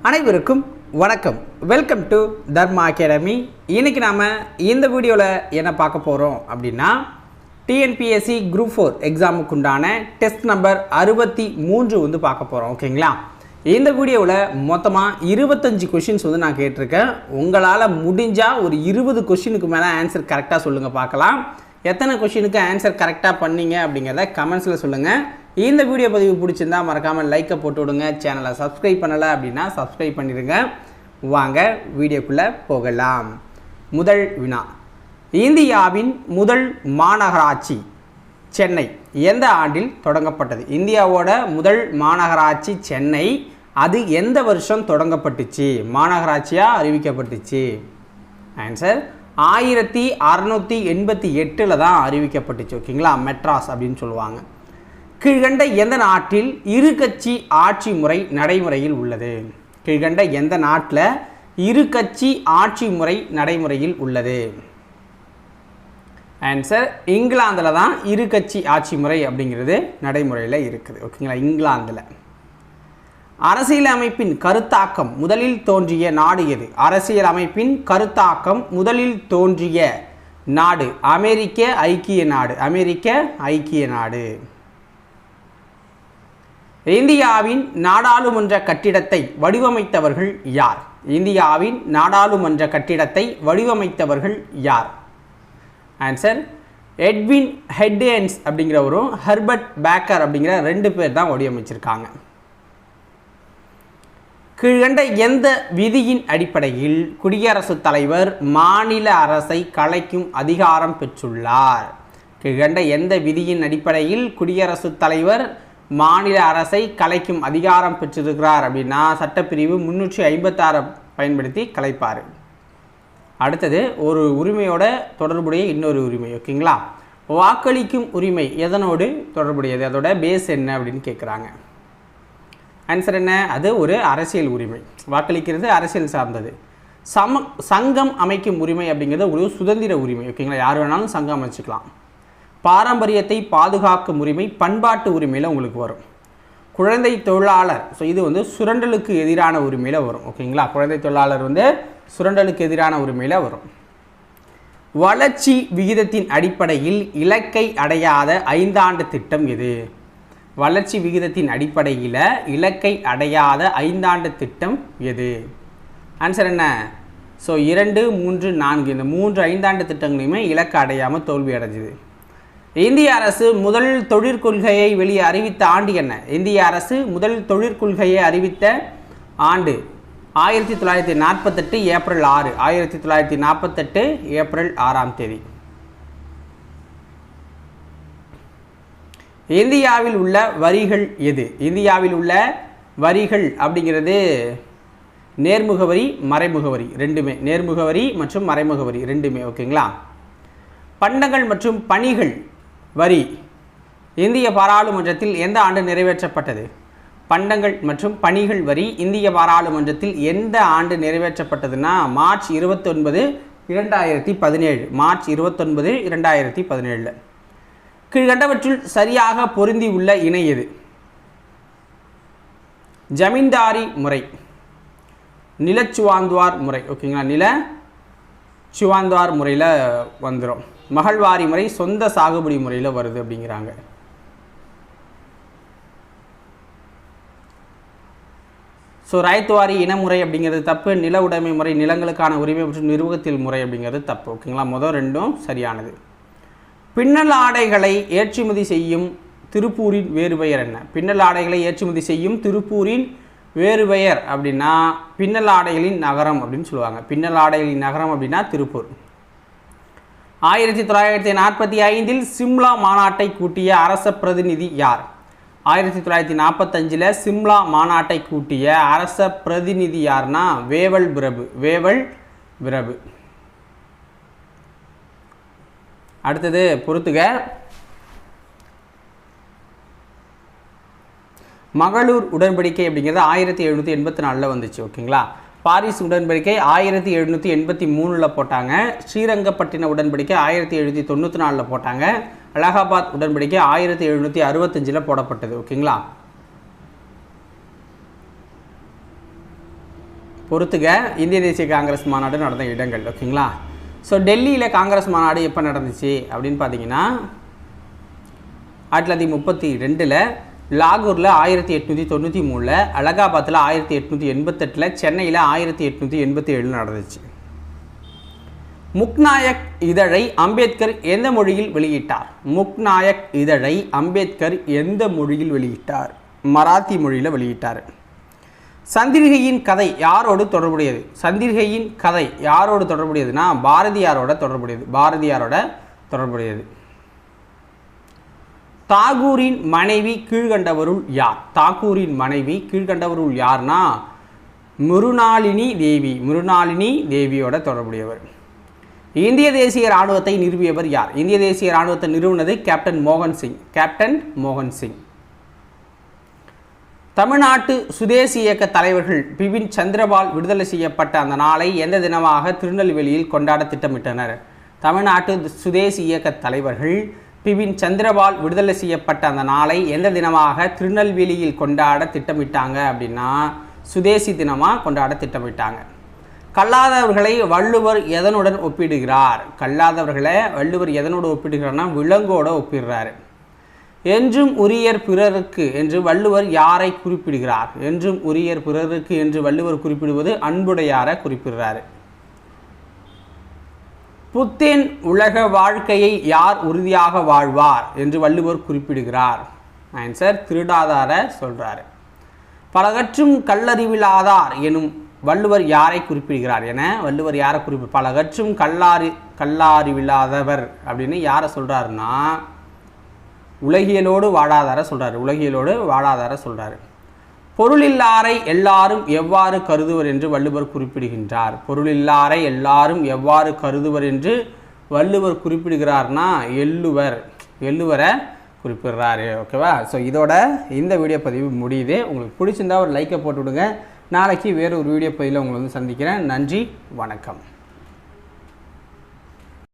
அனைவருக்கும் வணக்கம். Welcome to Dharma academy. இன்றைக்கி நாம் இந்த வீடியோவில் என்ன பார்க்க போகிறோம் அப்படின்னா, டிஎன்பிஎஸ்சி குரூப் 4 எக்ஸாமுக்கு உண்டான டெஸ்ட் நம்பர் 63 வந்து பார்க்க போகிறோம். ஓகேங்களா? இந்த வீடியோவில் மொத்தமாக 25 கொஷின்ஸ் வந்து நான் கேட்டிருக்கேன். உங்களால் முடிஞ்சால் ஒரு 20 கொஷினுக்கு மேலே ஆன்சர் கரெக்டாக சொல்லுங்கள் பார்க்கலாம். எத்தனை கொஷினுக்கு ஆன்சர் கரெக்டாக பண்ணீங்க அப்படிங்கிறத கமெண்ட்ஸில் சொல்லுங்கள். இந்த வீடியோ பதிவு பிடிச்சிருந்தால் மறக்காமல் லைக்கை போட்டு விடுங்க. சேனலை சப்ஸ்கிரைப் பண்ணலை அப்படின்னா சப்ஸ்கிரைப் பண்ணிடுங்க. வாங்க வீடியோக்குள்ளே போகலாம். முதல் வினா, இந்தியாவின் முதல் மாநகராட்சி சென்னை எந்த ஆண்டில் தொடங்கப்பட்டது? இந்தியாவோட முதல் மாநகராட்சி சென்னை. அது எந்த வருஷம் தொடங்கப்பட்டுச்சு, மாநகராட்சியாக அறிவிக்கப்பட்டுச்சு? ஆன்சர் 1688 தான் அறிவிக்கப்பட்டுச்சு. ஓகேங்களா? மெட்ராஸ் அப்படின்னு சொல்லுவாங்க. கீழ்கண்ட எந்த நாட்டில் இரு கட்சி ஆட்சி முறை நடைமுறையில் உள்ளது? கீழ்கண்ட எந்த நாட்டில் இரு கட்சி ஆட்சி முறை நடைமுறையில் உள்ளது? ஆன்சர் இங்கிலாந்தில் தான் இரு கட்சி ஆட்சி முறை அப்படிங்கிறது நடைமுறையில் இருக்குது. ஓகேங்களா? இங்கிலாந்தில். அரசியல் அமைப்பின் கருத்தாக்கம் முதலில் தோன்றிய நாடு எது? அரசியல் அமைப்பின் கருத்தாக்கம் முதலில் தோன்றிய நாடு அமெரிக்க ஐக்கிய நாடு. அமெரிக்க ஐக்கிய நாடு. இந்தியாவின் நாடாளுமன்ற கட்டிடத்தை வடிவமைத்தவர்கள் யார்? இந்தியாவின் நாடாளுமன்ற கட்டிடத்தை வடிவமைத்தவர்கள் யார்? ஆன்சர் எட்வின் ஹெட்டேன்ஸ் அப்படிங்கிறவரும் ஹெர்பர்ட் பேக்கர் அப்படிங்கிற 2 பேர் தான் வடிவமைச்சிருக்காங்க. கீழ்கண்ட எந்த விதியின் அடிப்படையில் குடியரசுத் தலைவர் மாநில அரசை கலைக்கும் அதிகாரம் பெற்றுள்ளார்? கீழ்கண்ட எந்த விதியின் அடிப்படையில் குடியரசுத் தலைவர் மாநில அரசை கலைக்கும் அதிகாரம் பெற்றிருக்கிறார் அப்படின்னா, சட்டப்பிரிவு 356 பயன்படுத்தி கலைப்பார். அடுத்தது ஒரு உரிமையோட தொடர்புடைய இன்னொரு உரிமை. ஓகேங்களா? வாக்களிக்கும் உரிமை எதனோடு தொடர்புடையது? அதோட பேஸ் என்ன அப்படின்னு கேட்குறாங்க. ஆன்சர் என்ன? அது ஒரு அரசியல் உரிமை. வாக்களிக்கிறது அரசியல் சார்ந்தது. சங்கம் அமைக்கும் உரிமை அப்படிங்கிறது ஒரு சுதந்திர உரிமை. ஓகேங்களா? யார் வேணாலும் சங்கம் அமைச்சிக்கலாம். பாரம்பரியத்தை பாதுகாக்கும் உரிமை பண்பாட்டு உரிமையில் உங்களுக்கு வரும். குழந்தை தொழிலாளர், ஸோ இது வந்து சுரண்டலுக்கு எதிரான உரிமையில் வரும். ஓகேங்களா? குழந்தை தொழிலாளர் வந்து சுரண்டலுக்கு எதிரான உரிமையில் வரும். வளர்ச்சி விகிதத்தின் அடிப்படையில் இலக்கை அடையாத 5 ஆண்டு திட்டம் எது? வளர்ச்சி விகிதத்தின் அடிப்படையில் இலக்கை அடையாத 5 ஆண்டு திட்டம் எது? ஆன்சர் என்ன? ஸோ 2, 3, 4 இந்த 3 5 ஆண்டு திட்டங்களையுமே இலக்கை அடையாமல் தோல்வி அடைஞ்சுது. இந்திய அரசு முதல் தொழிற்கொள்கையை வெளியே அறிவித்த ஆண்டு என்ன? இந்திய அரசு முதல் தொழிற்கொள்கையை அறிவித்த ஆண்டு 1948 ஏப்ரல் 6. 1948 ஏப்ரல் 6ஆம் தேதி. இந்தியாவில் உள்ள வரிகள் எது? இந்தியாவில் உள்ள வரிகள் அப்படிங்கிறது நேர்முகவரி மறைமுகவரி ரெண்டுமே. நேர்முகவரி மற்றும் மறைமுகவரி ரெண்டுமே. ஓகேங்களா? பண்டங்கள் மற்றும் பணிகள் வரி இந்திய பாராளுமன்றத்தில் எந்த ஆண்டு நிறைவேற்றப்பட்டது? பண்டங்கள் மற்றும் பணிகள் வரி இந்திய பாராளுமன்றத்தில் எந்த ஆண்டு நிறைவேற்றப்பட்டதுன்னா, மார்ச் 29, 2017. மார்ச் 29, 2017. கீழ்கண்டவற்றில் சரியாக பொருந்தி உள்ள இணை எது? ஜமீன்தாரி முறை, நிலச்சுவாந்தார் முறை. ஓகேங்களா? நில சுவாந்தார் முறையில் வந்துடும். மகள்வாரி முறை சொந்த சாகுபடி முறையில் வருது அப்படிங்கிறாங்க. ஸோ ராயத்துவாரி இனமுறை அப்படிங்கிறது தப்பு. நில உடைமை முறை நிலங்களுக்கான உரிமை மற்றும் நிர்வாகத்தில் முறை அப்படிங்கிறது தப்பு. ஓகேங்களா? முதல் 2ம் சரியானது. பின்னல் ஆடைகளை ஏற்றுமதி செய்யும் திருப்பூரின் வேறு பெயர் என்ன? பின்னல் ஆடைகளை ஏற்றுமதி செய்யும் திருப்பூரின் வேறு பெயர் அப்படின்னா பின்னல் ஆடைகளின் நகரம் அப்படின்னு சொல்லுவாங்க. பின்னல் ஆடைகளின் நகரம் அப்படின்னா திருப்பூர். 1945 சிம்லா மாநாட்டை கூட்டிய அரச பிரதிநிதி யார்? 1945 சிம்லா மாநாட்டை கூட்டிய அரச பிரதிநிதி யார்னா வேவல் பிரபு. வேவல் பிரபு. அடுத்தது பொறுத்துக. மகளூர் உடன்படிக்கை அப்படிங்கிறது 1784 வந்துச்சு. ஓகேங்களா? பாரிஸ் உடன்படிக்கை 1783 போட்டாங்க. ஸ்ரீரங்கப்பட்டின உடன்படிக்கை 1794 போட்டாங்க. அலகாபாத் உடன்படிக்கை 1765 போடப்பட்டது. ஓகேங்களா? பொறுத்துக. இந்திய தேசிய காங்கிரஸ் மாநாடு நடந்த இடங்கள். ஓகேங்களா? ஸோ டெல்லியில் காங்கிரஸ் மாநாடு எப்போ நடந்துச்சு அப்படின்னு பார்த்தீங்கன்னா 1932, லாகூரில் 1893, அலகாபாத்தில் 1888, சென்னையில் 1887 நடந்துச்சு. முக்நாயக் இதழை அம்பேத்கர் எந்த மொழியில் வெளியிட்டார்? முக்நாயக் இதழை அம்பேத்கர் எந்த மொழியில் வெளியிட்டார்? மராத்தி மொழியில் வெளியிட்டார். சந்திரிகையின் கதை யாரோடு தொடர்புடையது? சந்திரிகையின் கதை யாரோடு தொடர்புடையதுன்னா பாரதியாரோட தொடர்புடையது. தாகூரின் மனைவி கீழ்கண்டவருள் யார்? தாகூரின் மனைவி கீழ்கண்டவருள் யார்னா மிருணாளினி தேவியோட தொடர்புடையவர். இந்திய தேசிய இராணுவத்தை நிறுவியவர் யார்? இந்திய தேசிய இராணுவத்தை நிறுவனது கேப்டன் மோகன் சிங். தமிழ்நாட்டு சுதேசி இயக்க தலைவர்கள் பிபின் சந்திரபால் விடுதலை செய்யப்பட்ட அந்த நாளை எந்த தினமாக திருநெல்வேலியில் கொண்டாட திட்டமிட்டனர்? தமிழ்நாட்டு சுதேசி இயக்க தலைவர்கள் பிபின் சந்திரபால் விடுதலை செய்யப்பட்ட அந்த நாளை எந்த தினமாக திருநெல்வேலியில் கொண்டாட திட்டமிட்டாங்க அப்படின்னா சுதேசி தினமாக கொண்டாட திட்டமிட்டாங்க. கல்லாதவர்களை வள்ளுவர் எதனுடன் ஒப்பிடுகிறார்? விலங்கோட ஒப்பிடுறாரு. என்றும் உரியர் பிறருக்கு என்று வள்ளுவர் யாரை குறிப்பிடுகிறார்? என்றும் உரியர் பிறருக்கு என்று வள்ளுவர் குறிப்பிடுவது அன்புடையாரை குறிப்பிடுறாரு. புத்தேன் உலக வாழ்க்கையை யார் உறுதியாக வாழ்வார் என்று வள்ளுவர் குறிப்பிடுகிறார்? ஆன்சர் திருடாதார சொல்றாரு. பலகற்றும் கல்லறிவிலாதார் எனும் வள்ளுவர் யாரை குறிப்பிடுகிறார் என வள்ளுவர் யாரை பலகற்றும் கல்லாறிவில்லாதவர் அப்படின்னு யாரை சொல்றாருன்னா உலகியலோடு வாழாதார சொல்றாரு. பொருளில்லாரை எல்லாரும் எவ்வாறு கருதுவர் என்று வள்ளுவர் குறிப்பிடுகின்றார்? பொருளில்லாரை எல்லாரும் எவ்வாறு கருதுவர் என்று வள்ளுவர் குறிப்பிடுகிறார்னா எள்ளுவரை குறிப்பிடுறாரு. ஓகேவா? ஸோ இதோட இந்த வீடியோ பதிவு முடியுது. உங்களுக்கு பிடிச்சிருந்தா ஒரு லைக்கை போட்டு விடுங்க. நாளைக்கு வேறு ஒரு வீடியோ பதிவில் உங்களை சந்திக்கிறேன். நன்றி, வணக்கம்.